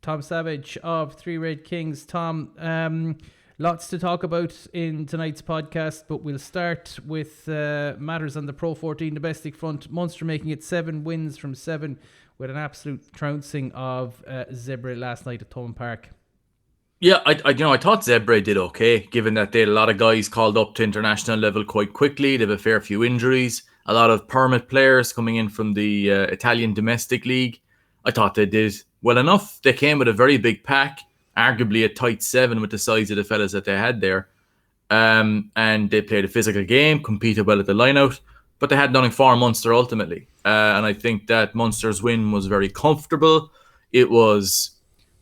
Tom Savage of Three Red Kings. Tom, lots to talk about in tonight's podcast, but we'll start with matters on the Pro 14 domestic front. Munster making it 7 wins from 7 with an absolute trouncing of Zebre last night at Thomond Park. Yeah, I thought Zebre did okay, given that they had a lot of guys called up to international level quite quickly. They have a fair few injuries, a lot of permit players coming in from the Italian domestic league. I thought they did well enough. They came with a very big pack, arguably a tight 7 with the size of the fellas that they had there. And they played a physical game, competed well at the lineout, but they had nothing for Munster ultimately. And I think that Munster's win was very comfortable. It was,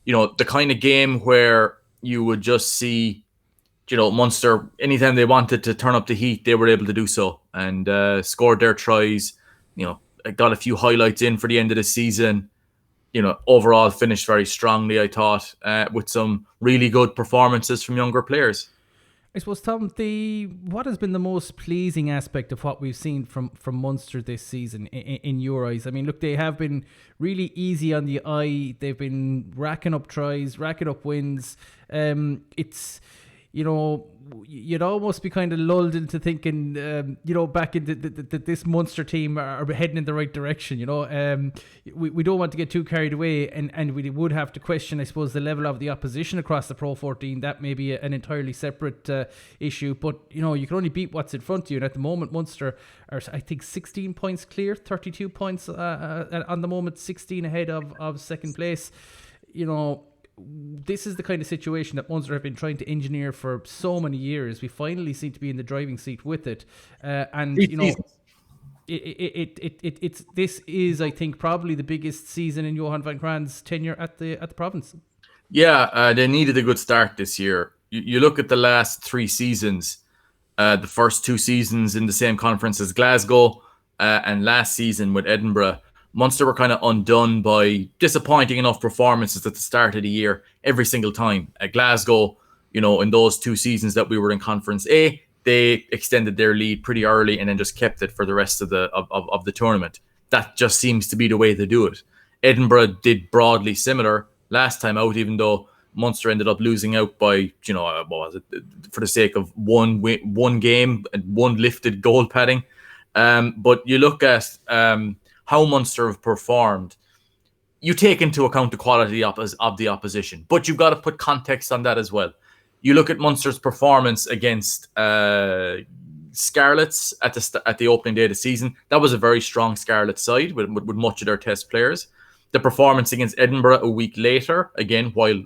the kind of game where you would just see, Munster, anytime they wanted to turn up the heat, they were able to do so and scored their tries. Got a few highlights in for the end of the season. Overall finished very strongly, I thought, with some really good performances from younger players. I suppose, Tom, what has been the most pleasing aspect of what we've seen from Munster this season in your eyes? I mean, look, they have been really easy on the eye. They've been racking up tries, racking up wins. It's, you'd almost be kind of lulled into thinking, back into this Munster team are heading in the right direction. We don't want to get too carried away, and we would have to question, I suppose, the level of the opposition across the Pro 14. That may be an entirely separate issue, but you can only beat what's in front of you. And at the moment, Munster are, I think, 16 points clear, 32 points on the moment, 16 ahead of second place. This is the kind of situation that Munster have been trying to engineer for so many years. We finally seem to be in the driving seat with it, this is, I think, probably the biggest season in Johan van Graan's tenure at the province. Yeah, they needed a good start this year. You look at the last 3 seasons, the first 2 seasons in the same conference as Glasgow, and last season with Edinburgh. Munster were kind of undone by disappointing enough performances at the start of the year every single time. At Glasgow, in those 2 seasons that we were in Conference A, they extended their lead pretty early and then just kept it for the rest of the tournament. That just seems to be the way they do it. Edinburgh did broadly similar last time out, even though Munster ended up losing out by, what was it, for the sake of one game and 1 lifted goal padding. But you look at how Munster have performed, you take into account the quality of the opposition, but you've got to put context on that as well. You look at Munster's performance against Scarlets at the opening day of the season. That was a very strong Scarlet side with much of their test players. The performance against Edinburgh a week later, again, while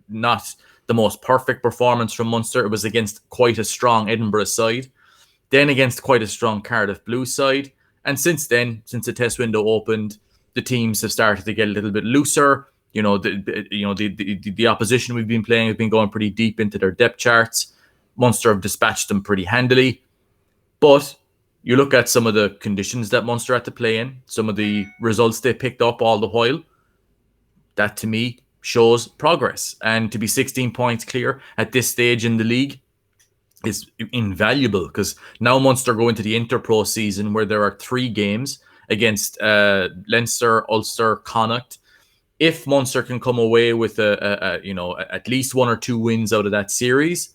not the most perfect performance from Munster, it was against quite a strong Edinburgh side. Then against quite a strong Cardiff Blues side. And since then, since the test window opened, the teams have started to get a little bit looser. The opposition we've been playing have been going pretty deep into their depth charts. Munster have dispatched them pretty handily. But you look at some of the conditions that Munster had to play in, some of the results they picked up all the while. That, to me, shows progress. And to be 16 points clear at this stage in the league is invaluable, because now Munster go into the Interpro season where there are 3 games against Leinster, Ulster, Connacht. If Munster can come away with at least 1 or 2 wins out of that series,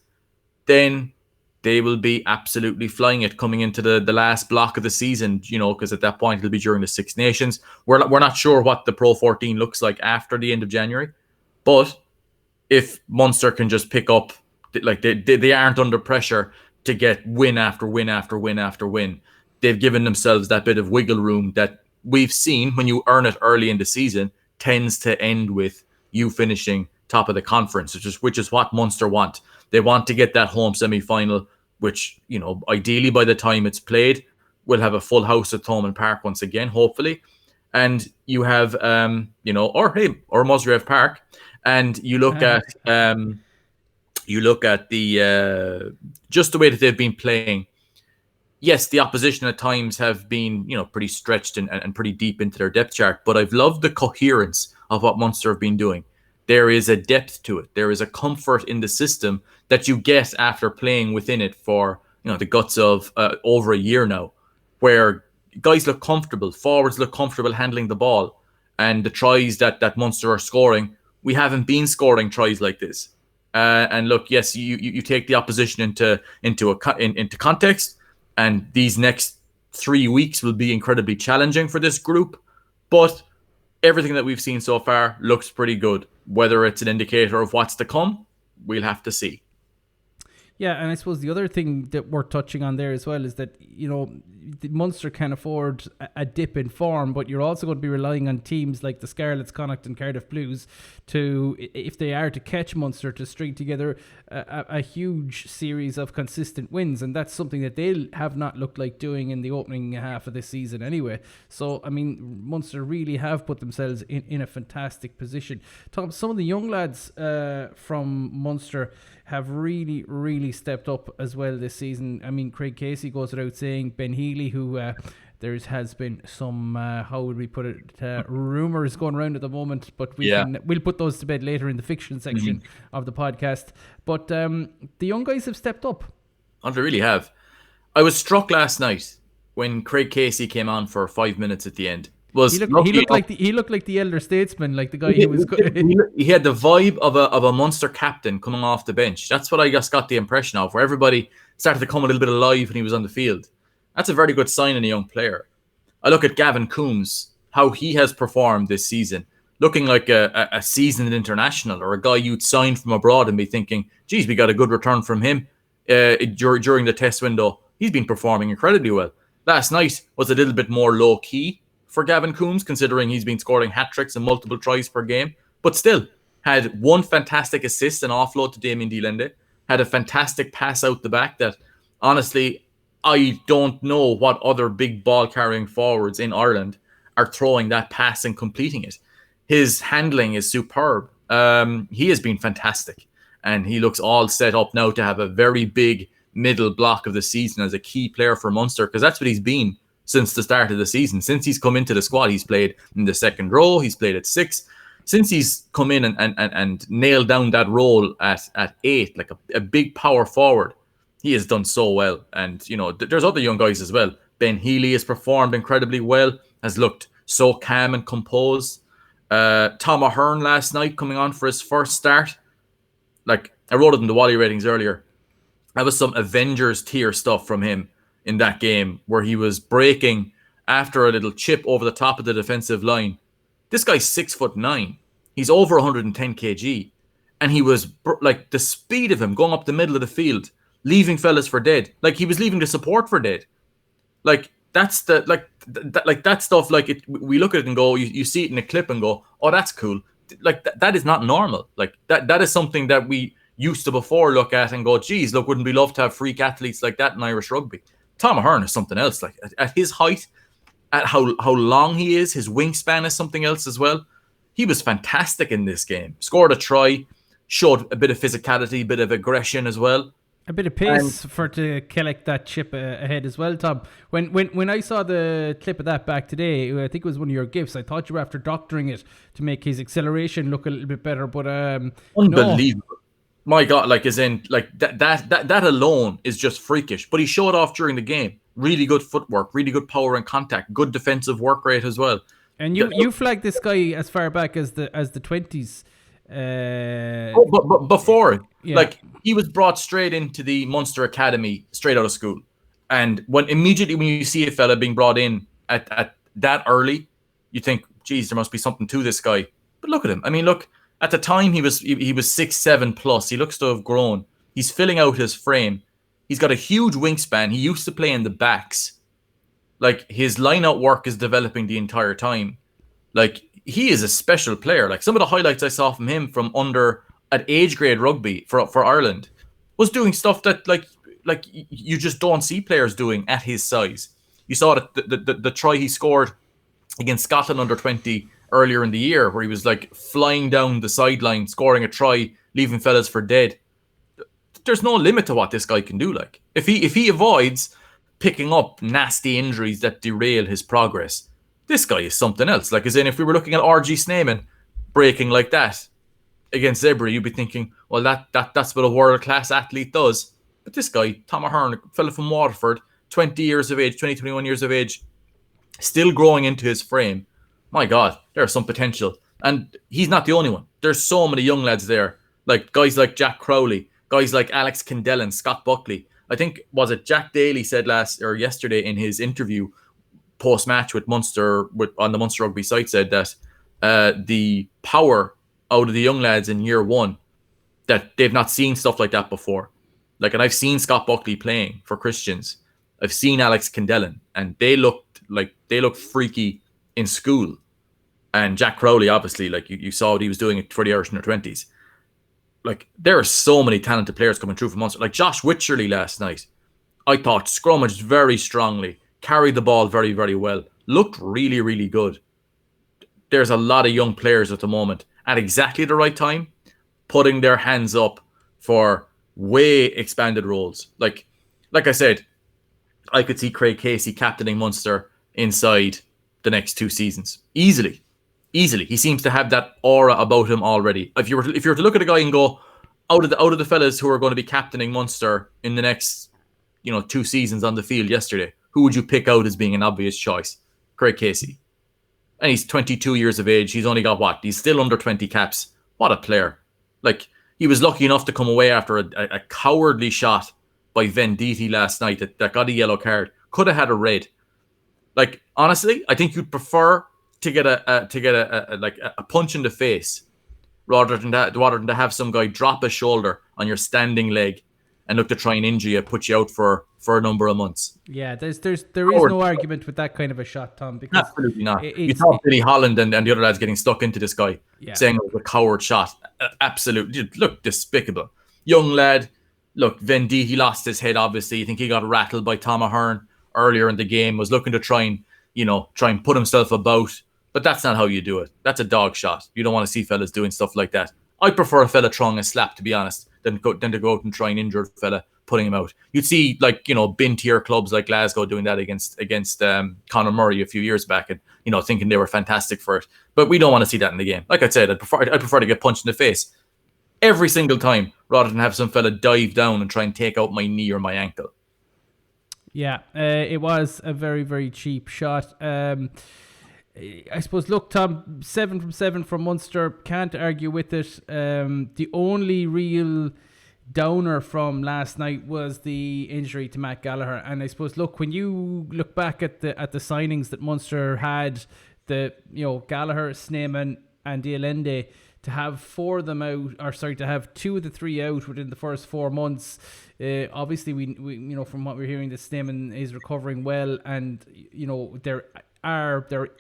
then they will be absolutely flying it coming into the last block of the season, because at that point it'll be during the Six Nations. We're not sure what the Pro 14 looks like after the end of January, but if Munster can just pick up, like they aren't under pressure to get win after win after win after win. They've given themselves that bit of wiggle room that we've seen when you earn it early in the season tends to end with you finishing top of the conference, which is what Munster want. They want to get that home semi-final, which, ideally by the time it's played, we'll have a full house at Thomond Park once again, hopefully. And you have, or Musgrave Park, and you look at the just the way that they've been playing. Yes, the opposition at times have been, pretty stretched and pretty deep into their depth chart, but I've loved the coherence of what Munster have been doing. There is a depth to it. There is a comfort in the system that you get after playing within it for, the guts of over a year now, where guys look comfortable, forwards look comfortable handling the ball, and the tries that Munster are scoring, we haven't been scoring tries like this. And look, yes, you take the opposition into context, and these next 3 weeks will be incredibly challenging for this group. But everything that we've seen so far looks pretty good. Whether it's an indicator of what's to come, we'll have to see. Yeah, and I suppose the other thing that we're touching on there as well is that, the Munster can afford a dip in form, but you're also going to be relying on teams like the Scarlets, Connacht and Cardiff Blues to, if they are to catch Munster, to string together a huge series of consistent wins, and that's something that they'll have not looked like doing in the opening half of this season anyway. So, I mean, Munster really have put themselves in a fantastic position. Tom, some of the young lads from Munster have really, really stepped up as well this season. I mean, Craig Casey goes without saying. Ben Healy, who there has been some, how would we put it, rumours going around at the moment, but we'll put those to bed later in the fiction section of the podcast. But the young guys have stepped up. Oh, they really have. I was struck last night when Craig Casey came on for 5 minutes at the end. He looked like the elder statesman, like the guy who was. He had the vibe of a Munster captain coming off the bench. That's what I just got the impression of, where everybody started to come a little bit alive when he was on the field. That's a very good sign in a young player. I look at Gavin Coombs, how he has performed this season, looking like a seasoned international or a guy you'd sign from abroad and be thinking, geez, we got a good return from him during the test window. He's been performing incredibly well. Last night was a little bit more low-key for Gavin Coombs, considering he's been scoring hat-tricks and multiple tries per game, but still had one fantastic assist and offload to Damien Delende, had a fantastic pass out the back that, honestly, I don't know what other big ball-carrying forwards in Ireland are throwing that pass and completing it. His handling is superb. He has been fantastic, and he looks all set up now to have a very big middle block of the season as a key player for Munster, because that's what he's been since the start of the season. Since he's come into the squad, he's played in the second row, he's played at 6. Since he's come in and nailed down that role at 8, like a big power forward, he has done so well. And, there's other young guys as well. Ben Healy has performed incredibly well, has looked so calm and composed. Tom Hearn last night coming on for his first start. Like, I wrote it in the Wally ratings earlier. That was some Avengers tier stuff from him in that game, where he was breaking after a little chip over the top of the defensive line. This guy's 6'9". He's over 110 kg. And he was, like, the speed of him going up the middle of the field, leaving fellas for dead. Like, he was leaving the support for dead. Like, that's the, that stuff, like, we look at it and go, you see it in a clip and go, oh, that's cool. Like, that is not normal. Like, that is something that we used to before look at and go, geez, look, wouldn't we love to have freak athletes like that in Irish rugby? Tom Hearn is something else. Like, at his height, at how long he is, his wingspan is something else as well. He was fantastic in this game. Scored a try, showed a bit of physicality, a bit of aggression as well. A bit of pace to collect that chip ahead as well, Tom. When I saw the clip of that back today, I think it was one of your gifts. I thought you were after doctoring it to make his acceleration look a little bit better, but unbelievable. No. My God, like, as in, like, that alone is just freakish. But he showed off during the game. Really good footwork, really good power and contact, good defensive work rate as well. And you flagged this guy as far back as the 20s. But before, like, he was brought straight into the Munster Academy, straight out of school. And immediately when you see a fella being brought in at that early, you think, geez, there must be something to this guy. But look at him. I mean, look. At the time, he was 6'7" plus. He looks to have grown. He's filling out his frame. He's got a huge wingspan. He used to play in the backs. Like, his line-out work is developing the entire time. Like, he is a special player. Like, some of the highlights I saw from him from at age grade rugby for Ireland was doing stuff that like you just don't see players doing at his size. You saw the try he scored against Scotland under 20 earlier in the year, where he was like flying down the sideline, scoring a try, leaving fellas for dead. There's no limit to what this guy can do. Like, if he avoids picking up nasty injuries that derail his progress, this guy is something else. Like, as in, if we were looking at RG Sneeman breaking like that against Zebra, you'd be thinking, well, that's what a world-class athlete does. But this guy, Tom Hearn, a fella from Waterford, 21 years of age, still growing into his frame. my God, there's some potential. And he's not the only one. There's so many young lads there, like guys like Jack Crowley, guys like Alex Kendellen, Scott Buckley. I think, was it Jack Daly said yesterday in his interview post match with Munster on the Munster Rugby site, said that the power out of the young lads in year one, that they've not seen stuff like that before. Like, and I've seen Scott Buckley playing for Christians. I've seen Alex Kendellen, and they looked freaky in school. And Jack Crowley, obviously, like you saw what he was doing for the Irish in their 20s. Like, there are so many talented players coming through from Munster. Like Josh Wycherley last night, I thought scrummaged very strongly, carried the ball very, very well, looked really, really good. There's a lot of young players at the moment at exactly the right time, putting their hands up for way expanded roles. Like I said, I could see Craig Casey captaining Munster inside the next 2 seasons easily. He seems to have that aura about him already. If you were to look at a guy and go, out of the fellas who are going to be captaining Munster in the next 2 seasons on the field yesterday, who would you pick out as being an obvious choice? Craig Casey. And he's 22 years of age. He's only got what? He's still under 20 caps. What a player. Like, he was lucky enough to come away after a cowardly shot by Venditti last night that got a yellow card. Could have had a red. Like, honestly, I think you'd prefer to get a punch in the face rather than to have some guy drop a shoulder on your standing leg and look to try and injure you, put you out for a number of months. Yeah, there is no argument with that kind of a shot, Tom. Because absolutely not. You saw Billy Holland and the other lads getting stuck into this guy, saying it was a coward shot. Absolutely, look, despicable. Young lad. Look, Venditti lost his head. Obviously, I think he got rattled by Tom Hearn earlier in the game. Was looking to try and put himself about. But that's not how you do it. That's a dog shot. You don't want to see fellas doing stuff like that. I prefer a fella throwing a slap, to be honest, than to go out and try and injure a fella, putting him out. You'd see, bin-tier clubs like Glasgow doing that against Conor Murray a few years back, and thinking they were fantastic for it. But we don't want to see that in the game. Like I said, I prefer to get punched in the face every single time rather than have some fella dive down and try and take out my knee or my ankle. Yeah, it was a very, very cheap shot. I suppose, look, Tom, 7 from 7 from Munster, can't argue with it. The only real downer from last night was the injury to Matt Gallagher. And I suppose, look, when you look back at the signings that Munster had, Gallagher, Sneeman and Dialende, to have 4 of them out, to have 2 of the 3 out within the first 4 months. Obviously, we from what we're hearing, that Sneeman is recovering well, and there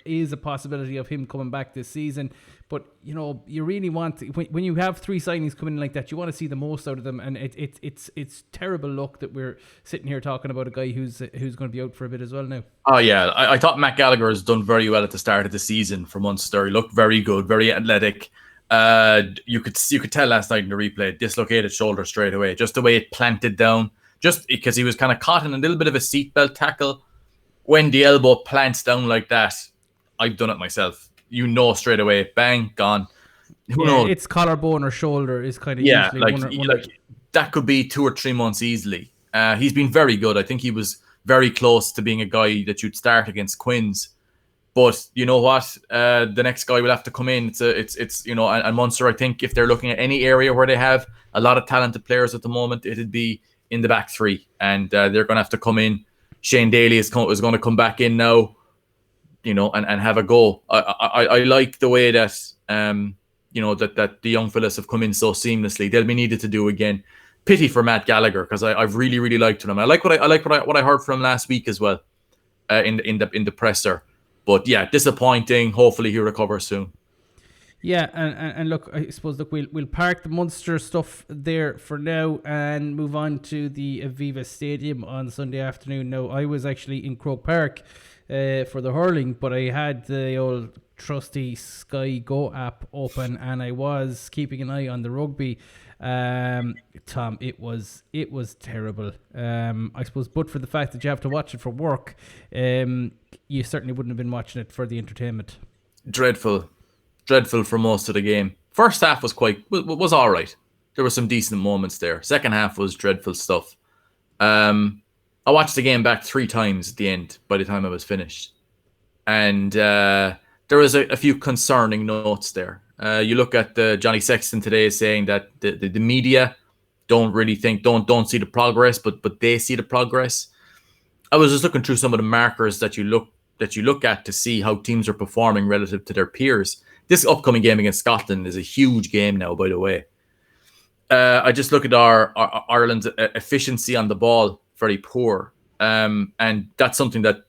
is a possibility of him coming back this season. But you really want to, when you have 3 signings coming in like that, you want to see the most out of them. And it's terrible luck that we're sitting here talking about a guy who's going to be out for a bit as well now. Oh yeah, I thought Matt Gallagher has done very well at the start of the season for Munster. He looked very good, very athletic. You could tell last night in the replay, dislocated shoulder straight away, just the way it planted down, just because he was kind of caught in a little bit of a seatbelt tackle. When the elbow plants down like that, I've done it myself. Straight away, bang, gone. Who knows? It's collarbone or shoulder is kind of that could be 2 or 3 months easily. He's been very good. I think he was very close to being a guy that you'd start against Quins. But you know what? The next guy will have to come in. And Munster, I think, if they're looking at any area where they have a lot of talented players at the moment, it'd be in the back 3, and they're going to have to come in. Shane Daly is going to come back in now, and have a go. I like the way that that the young fellas have come in so seamlessly. They'll be needed to do again. Pity for Matt Gallagher, because I've really, really liked him. I like what I heard from last week as well, in the presser. But yeah, disappointing. Hopefully he recovers soon. Yeah, and look, I suppose we'll park the Munster stuff there for now and move on to the Aviva Stadium on Sunday afternoon. Now, I was actually in Croke Park for the hurling, but I had the old trusty Sky Go app open, and I was keeping an eye on the rugby. Tom, it was terrible. I suppose, but for the fact that you have to watch it for work, you certainly wouldn't have been watching it for the entertainment. Dreadful for most of the game. First half was all right. There were some decent moments there. Second half was dreadful stuff. I watched the game back 3 times at the end by the time I was finished. And the there is a few concerning notes there. You look at Johnny Sexton today saying that the media don't really don't see the progress, but they see the progress. I was just looking through some of the markers that you look at to see how teams are performing relative to their peers. This upcoming game against Scotland is a huge game now, by the way. I just look at our Ireland's efficiency on the ball, very poor. And that's something that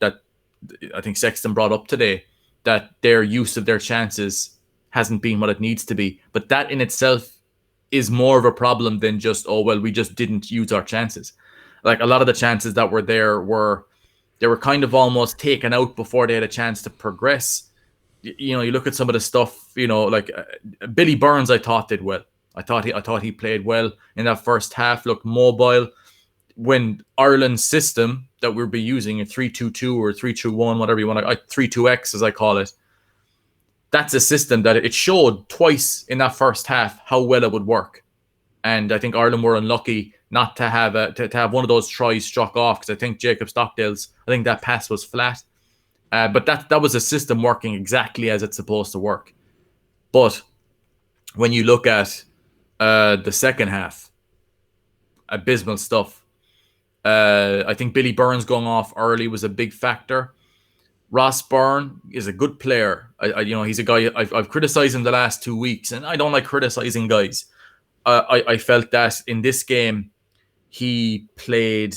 I think Sexton brought up today, that their use of their chances hasn't been what it needs to be. But that in itself is more of a problem than just, we just didn't use our chances. Like, a lot of the chances that were there were kind of almost taken out before they had a chance to progress. You look at some of the stuff, like Billy Burns, I thought did well. I thought he played well in that first half, looked mobile. When Ireland's system that we'll be using, a 3-2-2 or 3-2-1, whatever you want to, 3-2-X as I call it, that's a system that it showed twice in that first half how well it would work. And I think Ireland were unlucky not to have to have one of those tries struck off, because I think Jacob Stockdale's, that pass was flat. But that was a system working exactly as it's supposed to work. But when you look at the second half, abysmal stuff. I think Billy Burns going off early was a big factor. Ross Byrne is a good player. He's a guy I've criticized him the last 2 weeks, and I don't like criticizing guys. I felt that in this game he played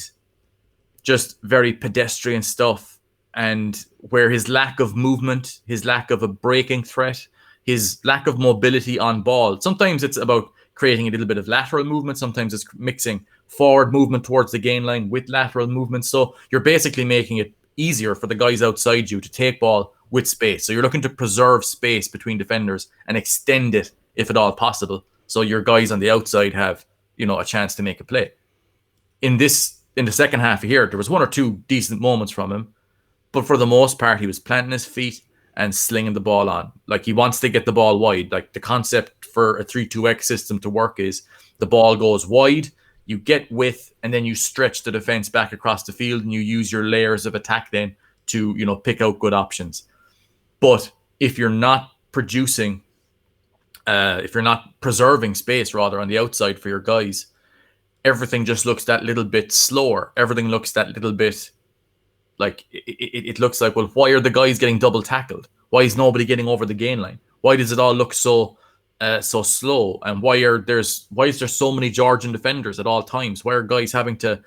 just very pedestrian stuff, and where his lack of movement, his lack of a breaking threat, his lack of mobility on ball. Sometimes it's about creating a little bit of lateral movement. Sometimes it's mixing forward movement towards the gain line with lateral movement. So you're basically making it easier for the guys outside you to take ball with space. So you're looking to preserve space between defenders and extend it if at all possible, so your guys on the outside have, a chance to make a play. In the second half here, there was one or two decent moments from him, but for the most part, he was planting his feet and slinging the ball on. Like, he wants to get the ball wide. Like, the concept for a 3-2-X system to work is the ball goes wide, you get width, and then you stretch the defense back across the field, and you use your layers of attack then to, pick out good options. But if you're not producing, if you're not preserving space rather on the outside for your guys, everything just looks that little bit slower. Everything looks that little bit like it looks like, well, why are the guys getting double tackled? Why is nobody getting over the gain line? Why does it all look so slow? And why is there so many Georgian defenders at all times? Why are guys having to,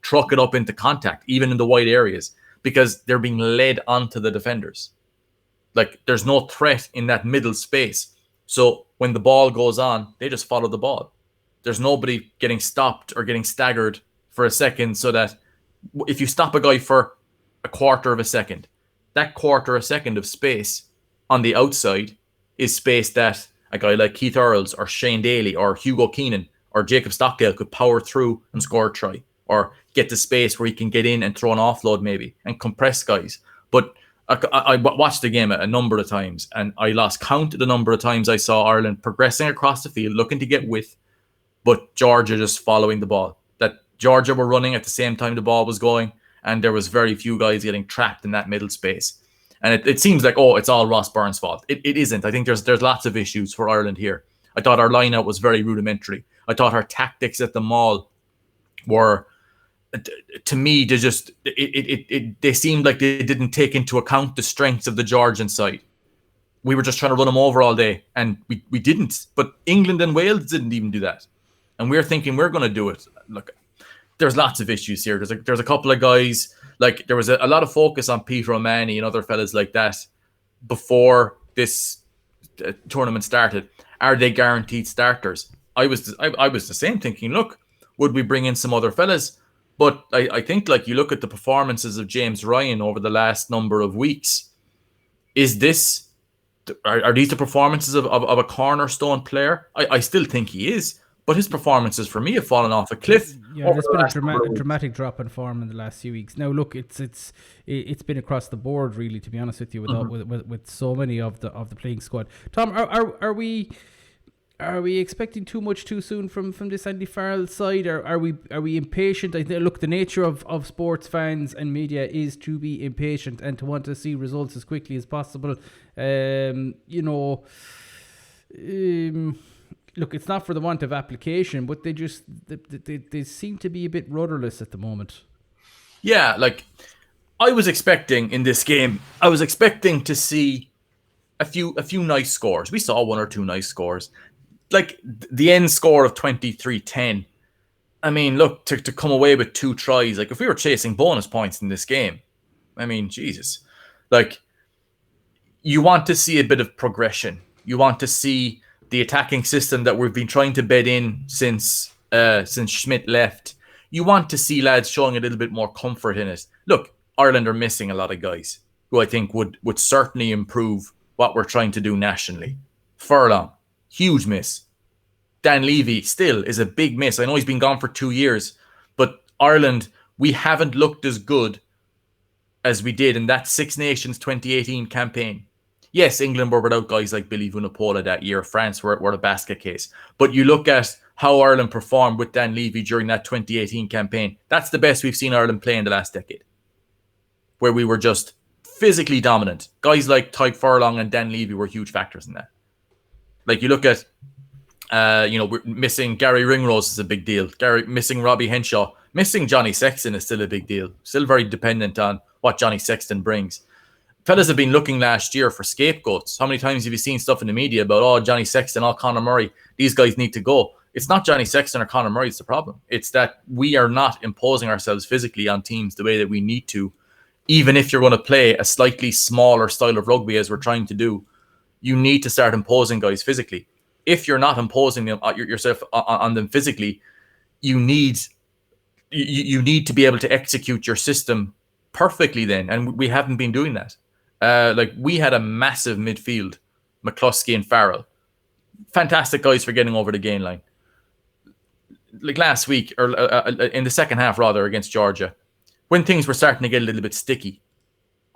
truck it up into contact, even in the wide areas? Because they're being led onto the defenders. Like, there's no threat in that middle space. So when the ball goes on, they just follow the ball. There's nobody getting stopped or getting staggered for a second, so that if you stop a guy for a quarter of a second, that quarter of a second of space on the outside is space that a guy like Keith Earls or Shane Daly or Hugo Keenan or Jacob Stockdale could power through and score a try, or get the space where he can get in and throw an offload maybe and compress guys. But I watched the game a number of times, and I lost count of the number of times I saw Ireland progressing across the field, looking to get width, but Georgia just following the ball. That Georgia were running at the same time the ball was going, and there was very few guys getting trapped in that middle space. And it seems like, it's all Ross Byrne's fault. It isn't. I think there's lots of issues for Ireland here. I thought our line-out was very rudimentary. I thought our tactics at the maul were, to me, they seemed like they didn't take into account the strengths of the Georgian side. We were just trying to run them over all day, and we didn't. But England and Wales didn't even do that. And we're thinking we're going to do it. Look, there's lots of issues here. There's a couple of guys, like there was a lot of focus on Peter O'Mahony and other fellas like that before this tournament started. Are they guaranteed starters? I was the same, thinking, look, would we bring in some other fellas? But I think, like, you look at the performances of James Ryan over the last number of weeks. Are these the performances of a cornerstone player? I still think he is, but his performances for me have fallen off a cliff. Yeah, there's been a dramatic drop in form in the last few weeks. Now, look, it's been across the board, really, to be honest with you, with so many of the playing squad. Tom, are we Are we expecting too much too soon from this Andy Farrell side, or are we impatient? I think, look, the nature of sports fans and media is to be impatient and to want to see results as quickly as possible. Look, it's not for the want of application, but they seem to be a bit rudderless at the moment. Yeah, like I was expecting in this game, I was expecting to see a few nice scores. We saw one or two nice scores. Like the end score of 23-10. I mean, look, to come away with 2 tries, like if we were chasing bonus points in this game, I mean, Jesus. Like, you want to see a bit of progression. You want to see the attacking system that we've been trying to bed in since Schmidt left. You want to see lads showing a little bit more comfort in it. Look, Ireland are missing a lot of guys who I think would certainly improve what we're trying to do nationally. Furlong, huge miss. Dan Levy still is a big miss. I know he's been gone for 2 years, but Ireland, we haven't looked as good as we did in that Six Nations 2018 campaign. Yes, England were without guys like Billy Vunipola that year. France were a basket case. But you look at how Ireland performed with Dan Levy during that 2018 campaign. That's the best we've seen Ireland play in the last decade, where we were just physically dominant. Guys like Tadhg Furlong and Dan Levy were huge factors in that. Like you look at, we're missing Gary Ringrose is a big deal. Missing Robbie Henshaw. Missing Johnny Sexton is still a big deal. Still very dependent on what Johnny Sexton brings. Fellas have been looking last year for scapegoats. How many times have you seen stuff in the media about, Johnny Sexton, Conor Murray, these guys need to go? It's not Johnny Sexton or Conor Murray that's the problem. It's that we are not imposing ourselves physically on teams the way that we need to. Even if you're going to play a slightly smaller style of rugby as we're trying to do, you need to start imposing guys physically. If you're not imposing them yourself on them physically, you need to be able to execute your system perfectly then, and we haven't been doing that. Like we had a massive midfield, McCluskey and Farrell, fantastic guys for getting over the gain line. Like last week, or in the second half rather, against Georgia, when things were starting to get a little bit sticky,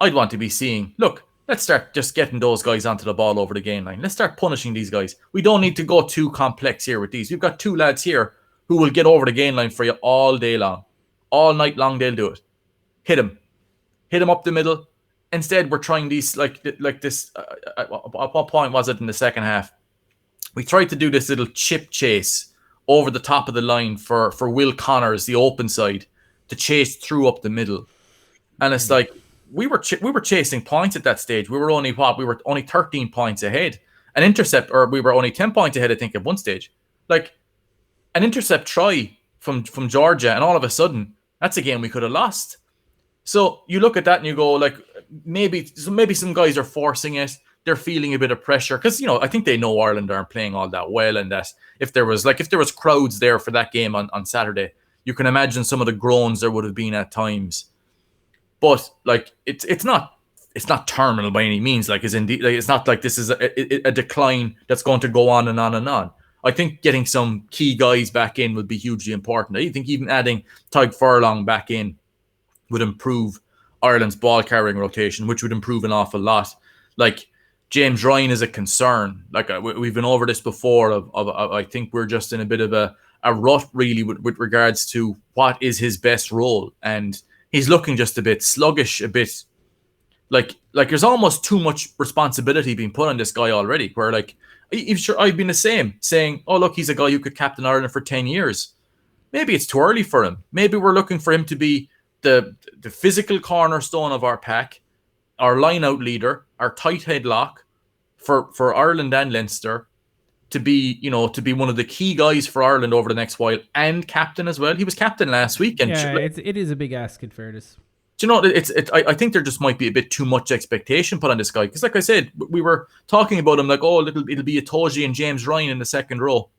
I'd want to be seeing, look, let's start just getting those guys onto the ball over the gain line. Let's start punishing these guys. We don't need to go too complex here with these. We've got 2 lads here who will get over the gain line for you all day long. All night long, they'll do it. Hit them up the middle. Instead, we're trying these like this. At what point was it in the second half? We tried to do this little chip chase over the top of the line for Will Connors, the open side, to chase through up the middle. And it's like we were chasing points at that stage. We were only 13 points ahead. An intercept, or we were only 10 points ahead, I think, at one stage. Like an intercept try from Georgia, and all of a sudden, that's a game we could have lost. So you look at that and you go, like, maybe some guys are forcing it. They're feeling a bit of pressure because, I think they know Ireland aren't playing all that well, and that if there was crowds there for that game on Saturday, you can imagine some of the groans there would have been at times. But like it's not terminal by any means. Like it's not like this is a decline that's going to go on and on and on. I think getting some key guys back in would be hugely important. I think even adding Tadhg Furlong back in would improve Ireland's ball carrying rotation, which would improve an awful lot. Like James Ryan is a concern. Like we've been over this before. I think we're just in a bit of a rut really with regards to what is his best role, and he's looking just a bit sluggish, a bit like there's almost too much responsibility being put on this guy already. Where like I've been the same, saying, "Oh look, he's a guy who could captain Ireland for 10 years." Maybe it's too early for him. Maybe we're looking for him to be the physical cornerstone of our pack, our line-out leader, our tight headlock for Ireland and Leinster, to be one of the key guys for Ireland over the next while, and captain as well. He was captain last week, and yeah, it is a big ask in fairness. Do you know, I think there just might be a bit too much expectation put on this guy, because like I said, we were talking about him like, oh, it'll be Itoje and James Ryan in the second row.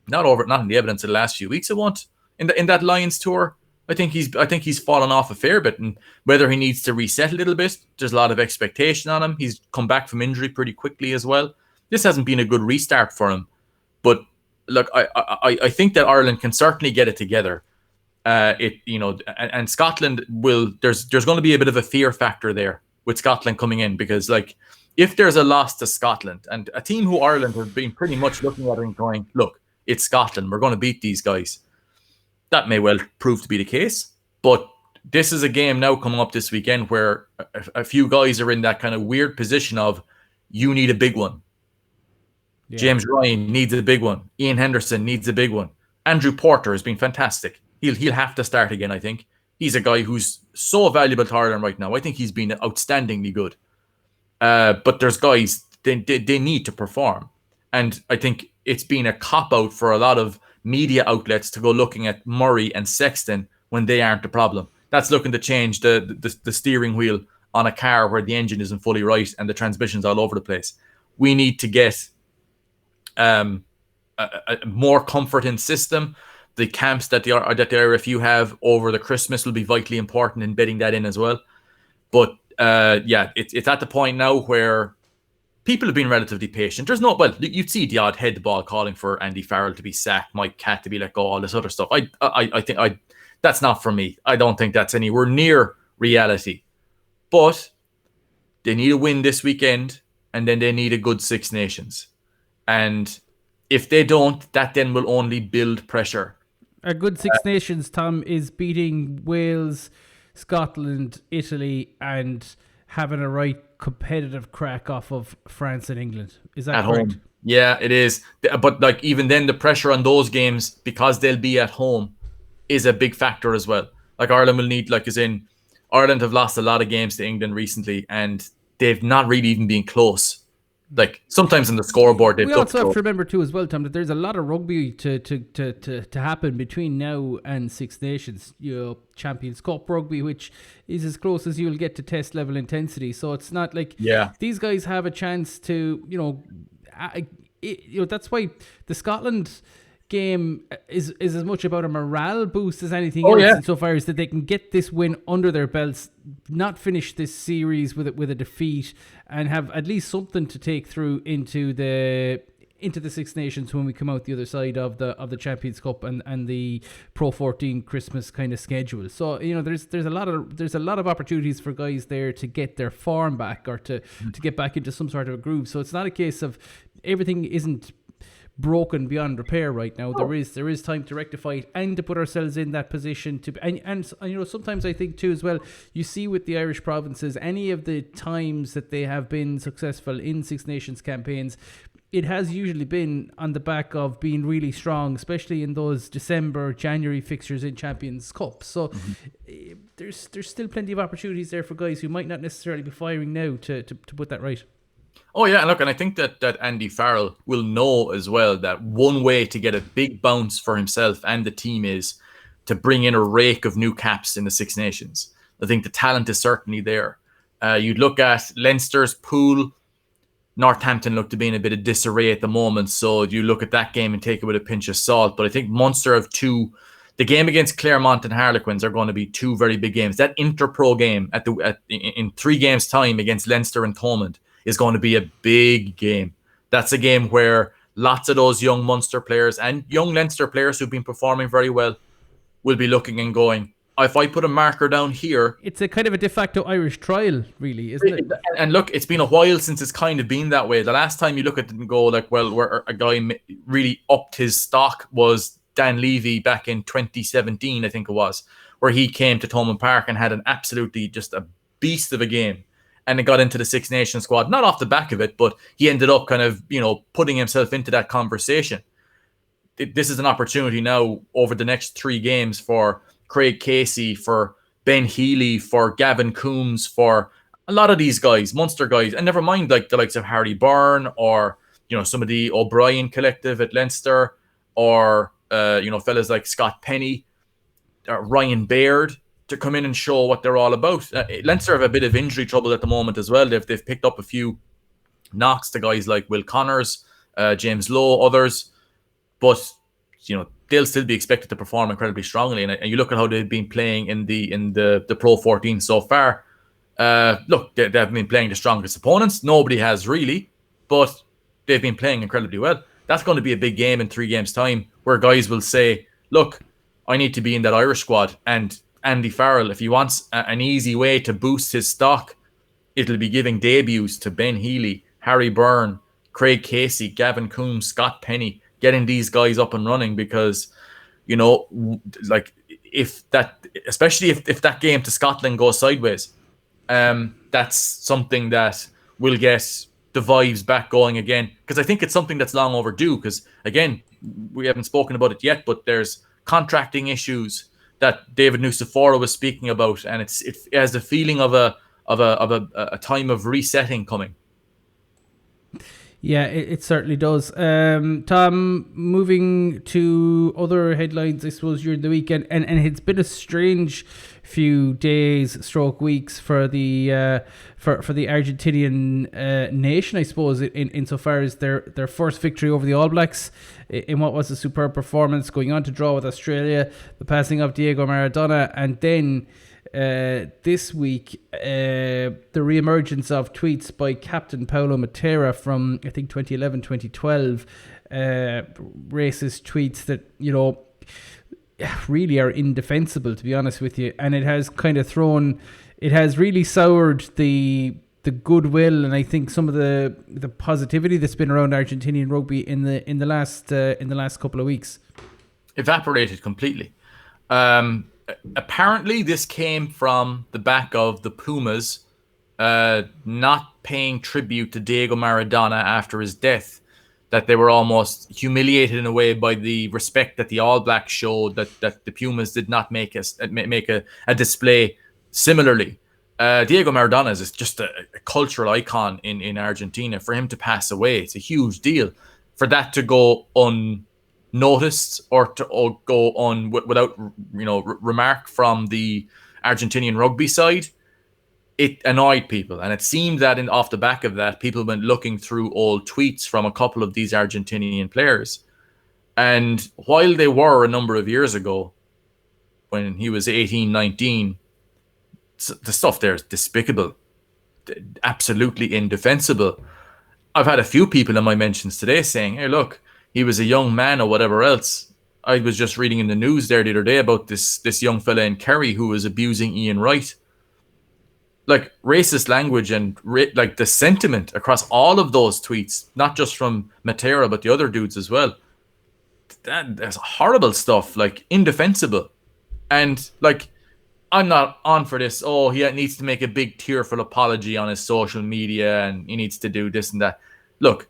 Not in the evidence of the last few weeks. It won't in that Lions tour. I think he's fallen off a fair bit, and whether he needs to reset a little bit, there's a lot of expectation on him. He's come back from injury pretty quickly as well. This hasn't been a good restart for him, but look, I think that Ireland can certainly get it together. And Scotland will. There's going to be a bit of a fear factor there with Scotland coming in, because like if there's a loss to Scotland, and a team who Ireland have been pretty much looking at it and going, look, it's Scotland, we're going to beat these guys. That may well prove to be the case, but this is a game now coming up this weekend where a few guys are in that kind of weird position of, you need a big one. Yeah. James Ryan needs a big one. Ian Henderson needs a big one. Andrew Porter has been fantastic. He'll have to start again, I think. He's a guy who's so valuable to Ireland right now. I think he's been outstandingly good. But there's guys, they need to perform. And I think it's been a cop-out for a lot of media outlets to go looking at Murray and Sexton when they aren't the problem. That's looking to change the steering wheel on a car where the engine isn't fully right and the transmission's all over the place. We need to get a more comfort in system. The camps that the RFU have over the Christmas will be vitally important in bedding that in as well. But it's at the point now where people have been relatively patient. There's you'd see the odd head ball calling for Andy Farrell to be sacked, Mike Catt to be let go, all this other stuff. I think that's not for me. I don't think that's anywhere near reality. But they need a win this weekend, and then they need a good Six Nations. And if they don't, that then will only build pressure. A good Six Nations, Tom, is beating Wales, Scotland, Italy, and having a right competitive crack off of France and England. Is that correct? Home. Yeah, it is. But even then, the pressure on those games, because they'll be at home, is a big factor as well. Ireland will need, Ireland have lost a lot of games to England recently, and they've not really even been close. Sometimes on the scoreboard, we also have to remember too as well, Tom, that there's a lot of rugby to happen between now and Six Nations. Champions Cup rugby, which is as close as you'll get to test level intensity. So it's not like these guys have a chance to that's why the Scotland game is as much about a morale boost as anything else, insofar as that they can get this win under their belts, not finish this series with a defeat, and have at least something to take through into the Six Nations when we come out the other side of the Champions Cup and the Pro 14 Christmas kind of schedule. So there's a lot of opportunities for guys there to get their form back, or to get back into some sort of a groove. So it's not a case of everything isn't broken beyond repair right now. There is time to rectify it and to put ourselves in that position to and sometimes I think too as well, you see with the Irish provinces, any of the times that they have been successful in Six Nations campaigns, it has usually been on the back of being really strong, especially in those December, January fixtures in Champions Cup. So there's still plenty of opportunities there for guys who might not necessarily be firing now to put that right. Oh, yeah, and I think that Andy Farrell will know as well that one way to get a big bounce for himself and the team is to bring in a rake of new caps in the Six Nations. I think the talent is certainly there. You'd look at Leinster's pool. Northampton look to be in a bit of disarray at the moment, so you look at that game and take it with a pinch of salt. But I think Munster have two. The game against Claremont and Harlequins are going to be two very big games. That Interpro game in 3 games' time against Leinster and Thomond is going to be a big game. That's a game where lots of those young Munster players and young Leinster players who've been performing very well will be looking and going, if I put a marker down here... It's a kind of a de facto Irish trial, really, isn't it? And look, it's been a while since it's kind of been that way. The last time you look at it and go, where a guy really upped his stock was Dan Levy back in 2017, I think it was, where he came to Thomond Park and had an absolutely just a beast of a game. And it got into the Six Nations squad, not off the back of it, but he ended up kind of, putting himself into that conversation. This is an opportunity now over the next 3 games for Craig Casey, for Ben Healy, for Gavin Coombs, for a lot of these guys, Munster guys, and never mind the likes of Harry Byrne or, some of the O'Brien collective at Leinster, or, fellas like Scott Penny, Ryan Baird, to come in and show what they're all about. Leinster have a bit of injury trouble at the moment as well. They've picked up a few knocks to guys like Will Connors, James Lowe, others, but they'll still be expected to perform incredibly strongly. And you look at how they've been playing in the Pro 14 so far. Look, they've been playing the strongest opponents. Nobody has really, but they've been playing incredibly well. That's going to be a big game in 3 games' time, where guys will say, "Look, I need to be in that Irish squad." And Andy Farrell, if he wants an easy way to boost his stock, it'll be giving debuts to Ben Healy, Harry Byrne, Craig Casey, Gavin Coombs, Scott Penny, getting these guys up and running, because, like, if that, especially if that game to Scotland goes sideways, that's something that will get the vibes back going again. Because I think it's something that's long overdue. Because again, we haven't spoken about it yet, but there's contracting issues that David Nucifora was speaking about, and it has the feeling of a time of resetting coming. Yeah, it certainly does. Tom, moving to other headlines, I suppose, during the weekend, and it's been a strange few days, weeks for the for the Argentinian nation, I suppose, insofar as their first victory over the All Blacks in what was a superb performance, going on to draw with Australia, the passing of Diego Maradona, and then this week, the re-emergence of tweets by Captain Paulo Matera from, I think, 2011, 2012, racist tweets that, really are indefensible, to be honest with you. And it has kind of really soured the goodwill, and I think some of the positivity that's been around Argentinian rugby in the last couple of weeks. Evaporated completely. Apparently this came from the back of the Pumas not paying tribute to Diego Maradona after his death, that they were almost humiliated in a way by the respect that the All Blacks showed, that the Pumas did not make a display similarly. Diego Maradona is just a cultural icon in Argentina. For him to pass away, it's a huge deal. For that to go unnoticed or go on without remark from the Argentinian rugby side, it annoyed people. And it seemed that off the back of that, people went looking through old tweets from a couple of these Argentinian players. And while they were a number of years ago, when he was 18, 19, the stuff there is despicable, absolutely indefensible. I've had a few people in my mentions today saying, hey, look, he was a young man or whatever else. I was just reading in the news there the other day about this young fella in Kerry who was abusing Ian Wright. Like, racist language and like the sentiment across all of those tweets, not just from Matera, but the other dudes as well. That's horrible stuff, like indefensible. And like, I'm not on for this. Oh, he needs to make a big tearful apology on his social media and he needs to do this and that. Look,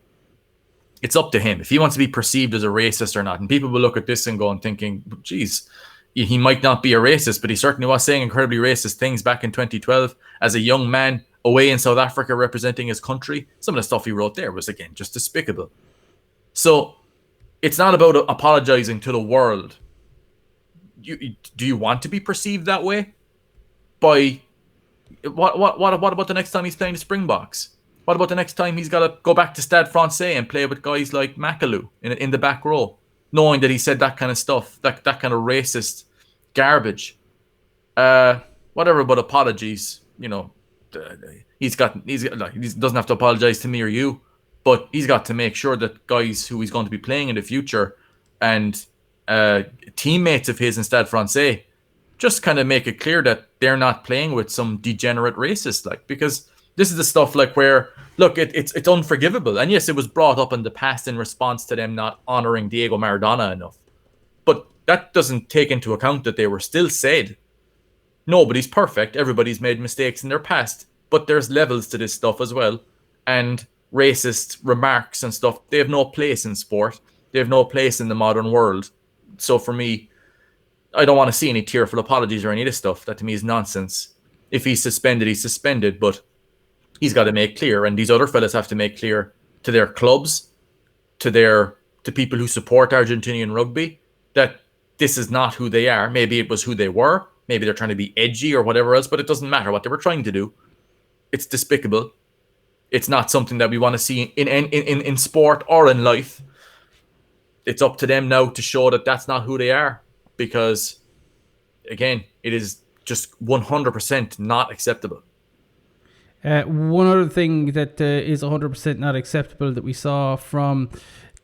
it's up to him if he wants to be perceived as a racist or not. And people will look at this and go and thinking, geez, he might not be a racist, but he certainly was saying incredibly racist things back in 2012 as a young man away in South Africa representing his country. Some of the stuff he wrote there was, again, just despicable. So it's not about apologizing to the world. Do you want to be perceived that way? By what about the next time he's playing the Springboks? What about the next time he's got to go back to Stade Francais and play with guys like Macalou in the back row, knowing that he said that kind of stuff, that kind of racist garbage? Whatever about apologies, he doesn't have to apologize to me or you, but he's got to make sure that guys who he's going to be playing in the future and teammates of his in Stade Francais just kind of make it clear that they're not playing with some degenerate racist, because this is the stuff like where, look, it's unforgivable. And yes, it was brought up in the past in response to them not honoring Diego Maradona enough. But that doesn't take into account that they were still said, nobody's perfect. Everybody's made mistakes in their past. But there's levels to this stuff as well. And racist remarks and stuff, they have no place in sport. They have no place in the modern world. So for me, I don't want to see any tearful apologies or any of this stuff. That to me is nonsense. If he's suspended, he's suspended. But he's got to make clear, and these other fellas have to make clear to their clubs, to people who support Argentinian rugby, that this is not who they are. Maybe it was who they were. Maybe they're trying to be edgy or whatever else, but it doesn't matter what they were trying to do. It's despicable. It's not something that we want to see in sport or in life. It's up to them now to show that that's not who they are, because, again, it is just 100% not acceptable. One other thing that is 100% not acceptable that we saw from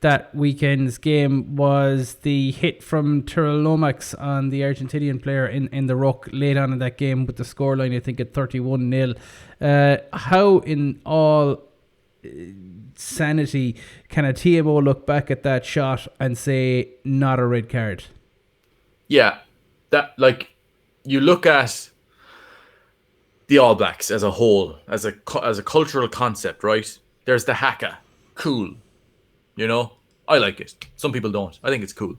that weekend's game was the hit from Tyrell Lomax on the Argentinian player in the ruck late on in that game with the scoreline, I think, at 31-0. How in all sanity can a TMO look back at that shot and say not a red card? Yeah, that, like, you look at the All Blacks as a whole, as a cultural concept, right? There's the haka, cool. You know, I like it. Some people don't. I think it's cool.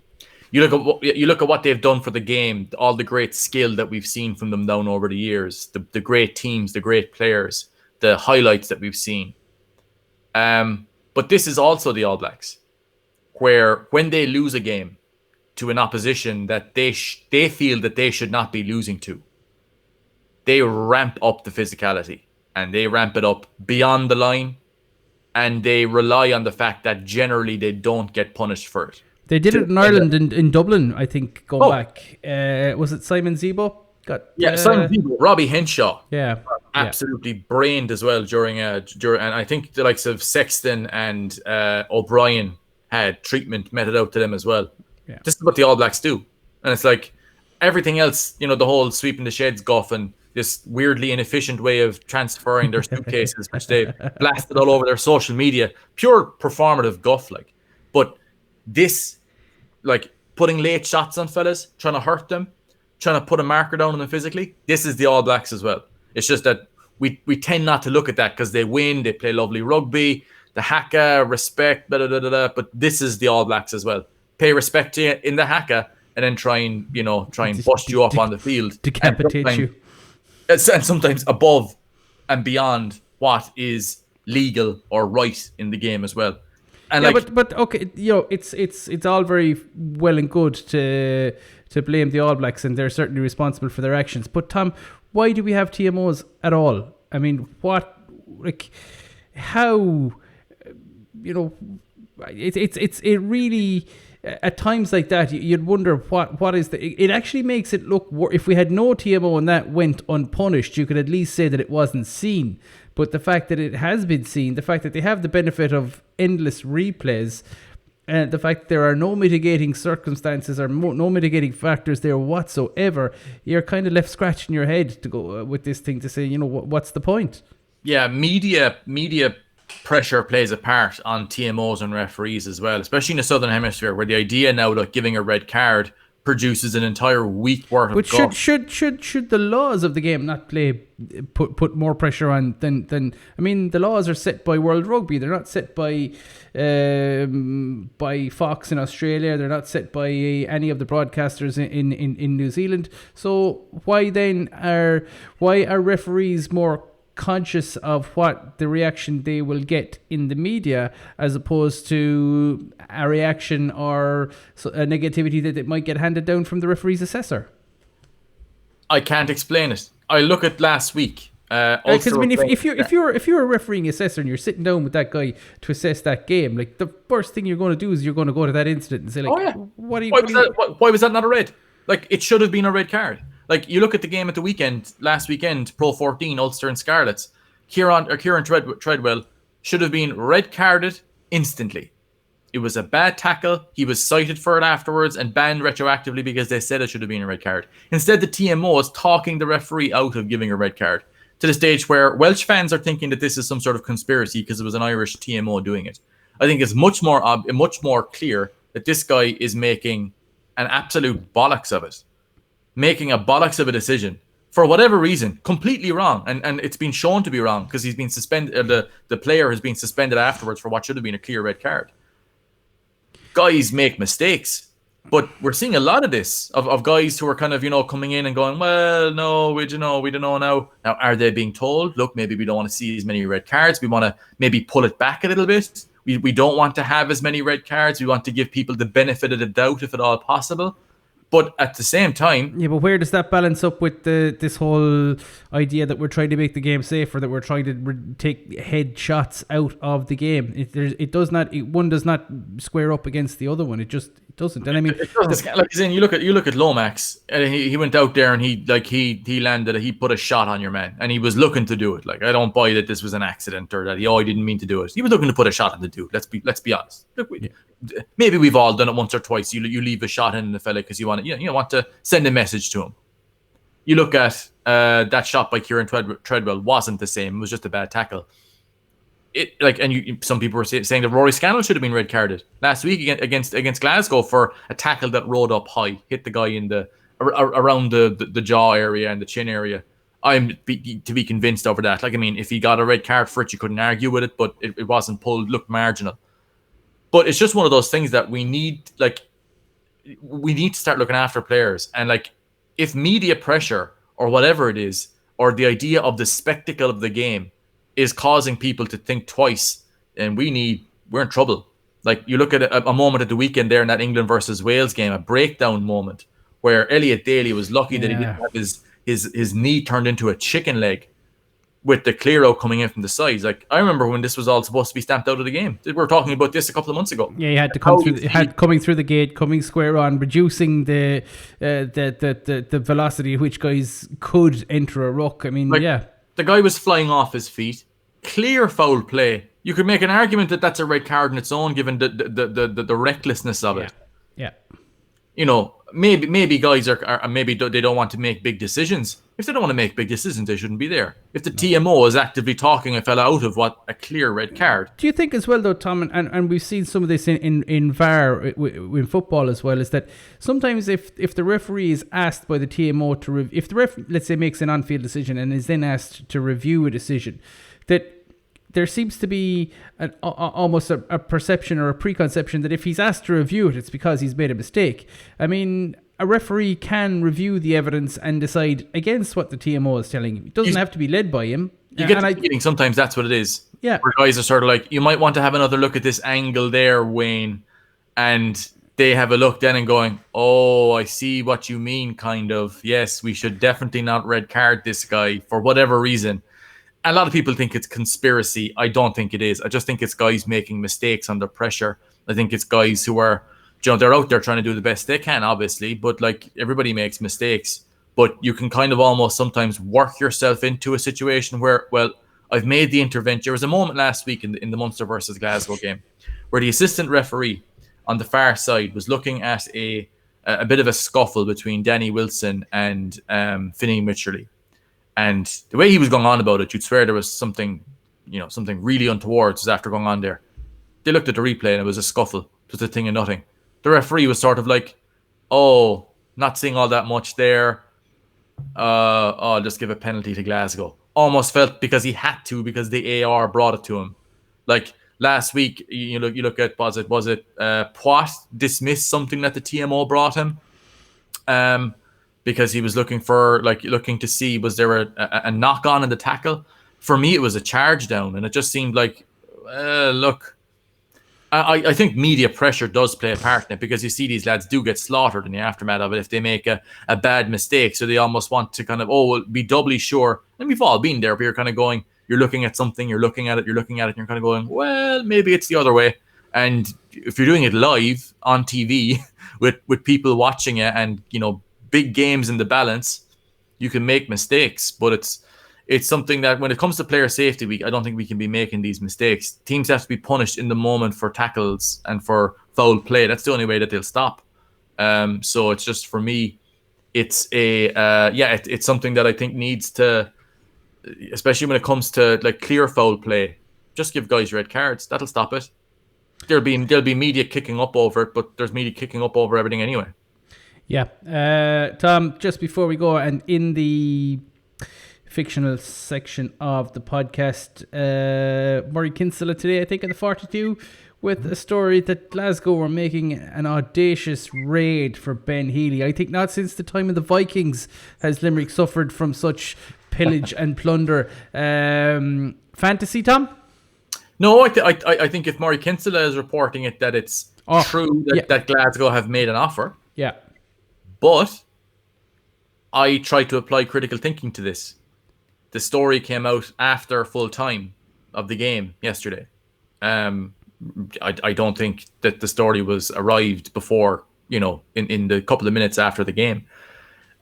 You look at what they've done for the game, all the great skill that we've seen from them down over the years, the great teams, the great players, the highlights that we've seen. But this is also the All Blacks, where when they lose a game to an opposition that they feel that they should not be losing to, they ramp up the physicality and they ramp it up beyond the line. And they rely on the fact that generally they don't get punished for it. They did it in Ireland, in Dublin, I think, back. Was it Simon Zebo? Simon Zebo, Robbie Henshaw. Yeah. Absolutely brained as well during and I think the likes of Sexton and O'Brien had treatment meted out to them as well. Yeah. This is what the All Blacks do. And it's like everything else, you know, the whole sweeping the sheds guff and this weirdly inefficient way of transferring their suitcases, which they've blasted all over their social media. Pure performative guff, like. But this, like, putting late shots on fellas, trying to hurt them, trying to put a marker down on them physically, this is the All Blacks as well. It's just that we tend not to look at that because they win, they play lovely rugby, the haka, respect, but this is the All Blacks as well. Pay respect to you in the haka and then try and bust you up on the field. Decapitate you. And sometimes above and beyond what is legal or right in the game as well. And yeah, but okay, you know, it's all very well and good to blame the All Blacks, and they're certainly responsible for their actions. But Tom, why do we have TMOs at all? I mean, how, you know, it really. At times like that, you'd wonder what is it actually makes it look if we had no TMO and that went unpunished, you could at least say that it wasn't seen. But the fact that it has been seen, the fact that they have the benefit of endless replays, and the fact that there are no mitigating circumstances or no mitigating factors there whatsoever, you're kind of left scratching your head to go with this thing to say, you know, what's the point? Yeah, media pressure plays a part on TMOs and referees as well, especially in the Southern Hemisphere, where the idea now that giving a red card produces an entire week worth of But should the laws of the game not put more pressure on than I mean, the laws are set by World Rugby. They're not set by Fox in Australia. They're not set by any of the broadcasters in New Zealand. So why are referees more conscious of what the reaction they will get in the media as opposed to a reaction or a negativity that it might get handed down from the referee's assessor? I can't explain it. I look at last week. Because I mean, if you're a refereeing assessor and you're sitting down with that guy to assess that game, like the first thing you're going to do is you're going to go to that incident and say, like, why was that not a red? Like, it should have been a red card. Like, you look at the game at the weekend, last weekend, Pro 14, Ulster and Scarlets. Kieran Treadwell should have been red carded instantly. It was a bad tackle. He was cited for it afterwards and banned retroactively because they said it should have been a red card. Instead, the TMO is talking the referee out of giving a red card to the stage where Welsh fans are thinking that this is some sort of conspiracy because it was an Irish TMO doing it. I think it's much more clear that this guy is making an absolute bollocks of it. Making a bollocks of a decision for whatever reason, completely wrong, and it's been shown to be wrong because he's been suspended. The player has been suspended afterwards for what should have been a clear red card. Guys make mistakes, but we're seeing a lot of this of guys who are kind of, you know, coming in and going, well, no, we don't know now. Now, are they being told, look, maybe we don't want to see as many red cards. We want to maybe pull it back a little bit. We don't want to have as many red cards. We want to give people the benefit of the doubt if at all possible. But at the same time... Yeah, but where does that balance up with this whole idea that we're trying to make the game safer, that we're trying to take head shots out of the game? One does not square up against the other one. It just doesn't. And I mean... you look at Lomax, and he went out there and he landed, he put a shot on your man, and he was looking to do it. Like, I don't buy that this was an accident or that he didn't mean to do it. He was looking to put a shot on the dude. Let's be honest. Look, maybe we've all done it once or twice. You leave a shot in the fella because you want to send a message to him. You look at that shot by Kieran Treadwell wasn't the same. It was just a bad tackle. Some people were saying that Rory Scannell should have been red carded last week against Glasgow for a tackle that rode up high, hit the guy in around the jaw area and the chin area. I'm to be convinced over that. If he got a red card for it, you couldn't argue with it, but it wasn't pulled, looked marginal. But it's just one of those things that we need to start looking after players. And if media pressure or whatever it is, or the idea of the spectacle of the game is causing people to think twice, and we're in trouble. You look at a moment at the weekend there in that England versus Wales game, a breakdown moment where Elliot Daly was lucky that he didn't have his knee turned into a chicken leg with the clear out coming in from the sides. I remember when this was all supposed to be stamped out of the game. We were talking about this a couple of months ago. Yeah, he had to come through. Coming through the gate, coming square on, reducing the velocity at which guys could enter a ruck. The guy was flying off his feet. Clear foul play. You could make an argument that that's a red card on its own, given the recklessness of it. Yeah. Maybe guys are maybe they don't want to make big decisions. If they don't want to make big decisions, they shouldn't be there. If the TMO is actively talking a fella out of a clear red card. Do you think as well, though, Tom, and we've seen some of this in VAR in football as well, is that sometimes if the referee is asked by the TMO to if the ref, let's say, makes an on-field decision and is then asked to review a decision, that there seems to be almost a perception or a preconception that if he's asked to review it, it's because he's made a mistake. A referee can review the evidence and decide against what the TMO is telling him. It doesn't have to be led by him. You get the feeling sometimes that's what it is. Yeah. Where guys are sort of you might want to have another look at this angle there, Wayne. And they have a look then and going, oh, I see what you mean, kind of. Yes, we should definitely not red card this guy for whatever reason. A lot of people think it's conspiracy. I don't think it is. I just think it's guys making mistakes under pressure. I think it's guys who are, they're out there trying to do the best they can, obviously, but everybody makes mistakes. But you can kind of almost sometimes work yourself into a situation where, well, I've made the intervention. There was a moment last week in the Munster versus Glasgow game where the assistant referee on the far side was looking at a bit of a scuffle between Danny Wilson and Finney Mitcherley. And the way he was going on about it, you'd swear there was something really untoward was after going on there. They looked at the replay and it was a scuffle. It was a thing of nothing. The referee was sort of not seeing all that much there. I'll just give a penalty to Glasgow. Almost felt because he had to, because the AR brought it to him. Last week, you look at, was it Poit dismissed something that the TMO brought him? Because he was looking to see, was there a knock on in the tackle? For me, it was a charge down, and it just seemed look. I think media pressure does play a part in it, because you see these lads do get slaughtered in the aftermath of it if they make a bad mistake. So they almost want to kind of, be doubly sure. And we've all been there, but you're kind of going, you're looking at something, you're looking at it, and you're kind of going, well, maybe it's the other way. And if you're doing it live on TV with people watching it and, big games in the balance, you can make mistakes. But it's something that when it comes to player safety, I don't think we can be making these mistakes. Teams have to be punished in the moment for tackles and for foul play. That's the only way that they'll stop. So it's just, for me, it's it's something that I think needs to, especially when it comes to clear foul play, just give guys red cards. That'll stop it. There'll be media kicking up over it, but there's media kicking up over everything anyway. Yeah. Tom, just before we go, and in the fictional section of the podcast, Murray Kinsella today, I think, in the 42, with a story that Glasgow were making an audacious raid for Ben Healy. I think not since the time of the Vikings has Limerick suffered from such pillage and plunder. Fantasy, Tom? No, I think if Murray Kinsella is reporting it, that it's true that Glasgow have made an offer. Yeah. But I tried to apply critical thinking to this. The story came out after full time of the game yesterday. I don't think that the story was arrived before, in the couple of minutes after the game.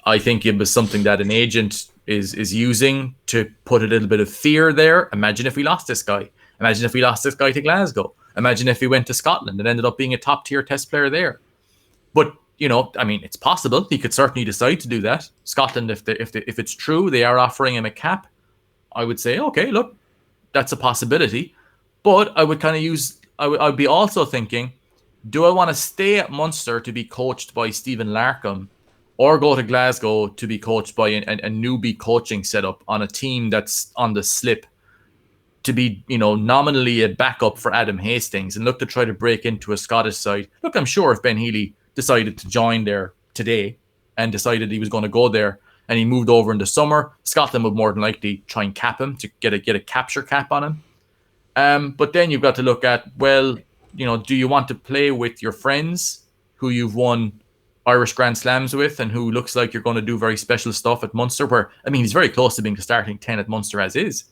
I think it was something that an agent is using to put a little bit of fear there. Imagine if we lost this guy. Imagine if we lost this guy to Glasgow. Imagine if he went to Scotland and ended up being a top tier test player there. But, I mean, it's possible. He could certainly decide to do that. Scotland, if it's true, they are offering him a cap. I would say, okay, look, that's a possibility. But I would kind of I'd be also thinking, do I want to stay at Munster to be coached by Stephen Larkham, or go to Glasgow to be coached by a newbie coaching setup on a team that's on the slip, to be, nominally a backup for Adam Hastings and look to try to break into a Scottish side? Look, I'm sure if Ben Healy decided to join there today and decided he was going to go there and he moved over in the summer, Scotland would more than likely try and cap him to get a capture cap on him. But then you've got to look at, well, do you want to play with your friends who you've won Irish Grand Slams with and who looks like you're going to do very special stuff at Munster, where, I mean, he's very close to being the starting 10 at Munster as is?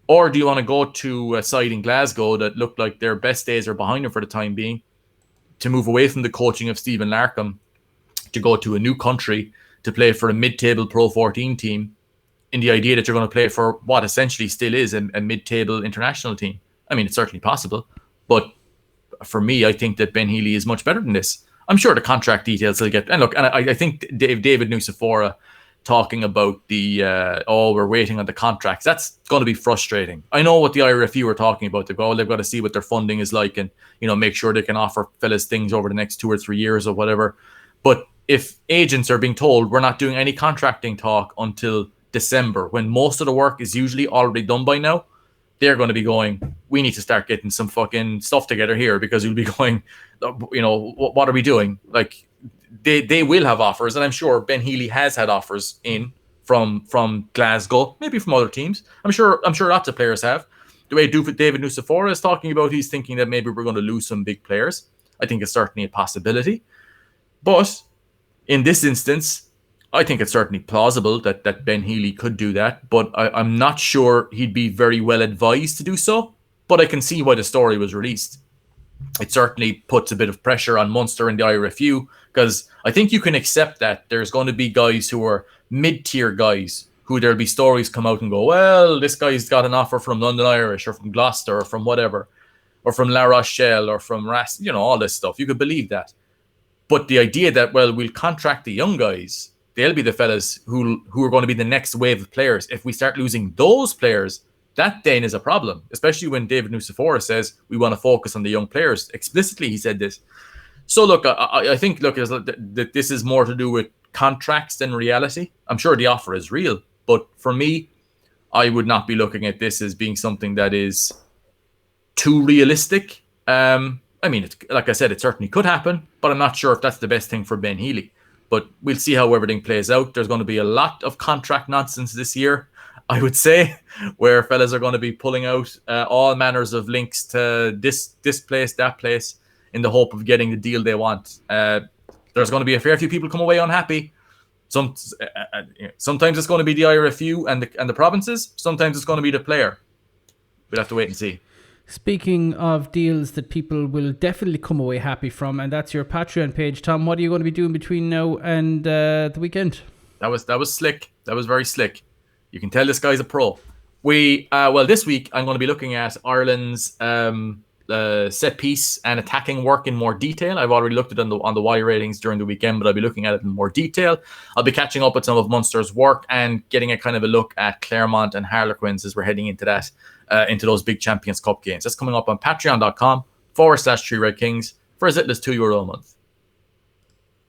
Or do you want to go to a side in Glasgow that looked like their best days are behind them for the time being, to move away from the coaching of Stephen Larkham, to go to a new country to play for a mid-table Pro 14 team, in the idea that you're going to play for what essentially still is a mid-table international team? I mean, it's certainly possible, but for me, I think that Ben Healy is much better than this. I'm sure the contract details will get... And look, and I think David Nucifora talking about we're waiting on the contracts, that's going to be frustrating. I know what the IRFU are talking about. They've got to see what their funding is like and, make sure they can offer fellas things over the next 2 or 3 years or whatever. But if agents are being told we're not doing any contracting talk until December, when most of the work is usually already done by now, they're going to be going, we need to start getting some fucking stuff together here, because you'll be going, what are we doing? Like, they will have offers, and I'm sure Ben Healy has had offers in from Glasgow, maybe from other teams. I'm sure lots of players have. The way David Nucifora is talking about, he's thinking that maybe we're going to lose some big players. I think it's certainly a possibility. But in this instance, I think it's certainly plausible that Ben Healy could do that, but I'm not sure he'd be very well advised to do so. But I can see why the story was released. It certainly puts a bit of pressure on Munster and the IRFU, because I think you can accept that there's going to be guys who are mid-tier guys who there'll be stories come out and go, well, this guy's got an offer from London Irish or from Gloucester or from whatever, or from La Rochelle or from all this stuff. You could believe that. But the idea that, well, we'll contract the young guys, they'll be the fellas who are going to be the next wave of players. If we start losing those players, that then is a problem, especially when David Nucifora says we want to focus on the young players. Explicitly, he said this. So, look, I think, that this is more to do with contracts than reality. I'm sure the offer is real, but for me, I would not be looking at this as being something that is too realistic. I mean, like I said, it certainly could happen, but I'm not sure if that's the best thing for Ben Healy. But we'll see how everything plays out. There's going to be a lot of contract nonsense this year, I would say, where fellas are going to be pulling out all manners of links to this place, that place, in the hope of getting the deal they want. There's going to be a fair few people come away unhappy. Sometimes it's going to be the IRFU and the provinces. Sometimes it's going to be the player. We'll have to wait and see. Speaking of deals that people will definitely come away happy from, and that's your Patreon page, Tom. What are you going to be doing between now and the weekend? That was slick. That was very slick. You can tell this guy's a pro. This week I'm going to be looking at Ireland's set piece and attacking work in more detail. I've already looked at it on the Y ratings during the weekend, but I'll be looking at it in more detail. I'll be catching up with some of Munster's work and getting a kind of a look at Claremont and Harlequins as we're heading into that, into those big Champions Cup games. That's coming up on patreon.com/3redkings for as little as €2 a month.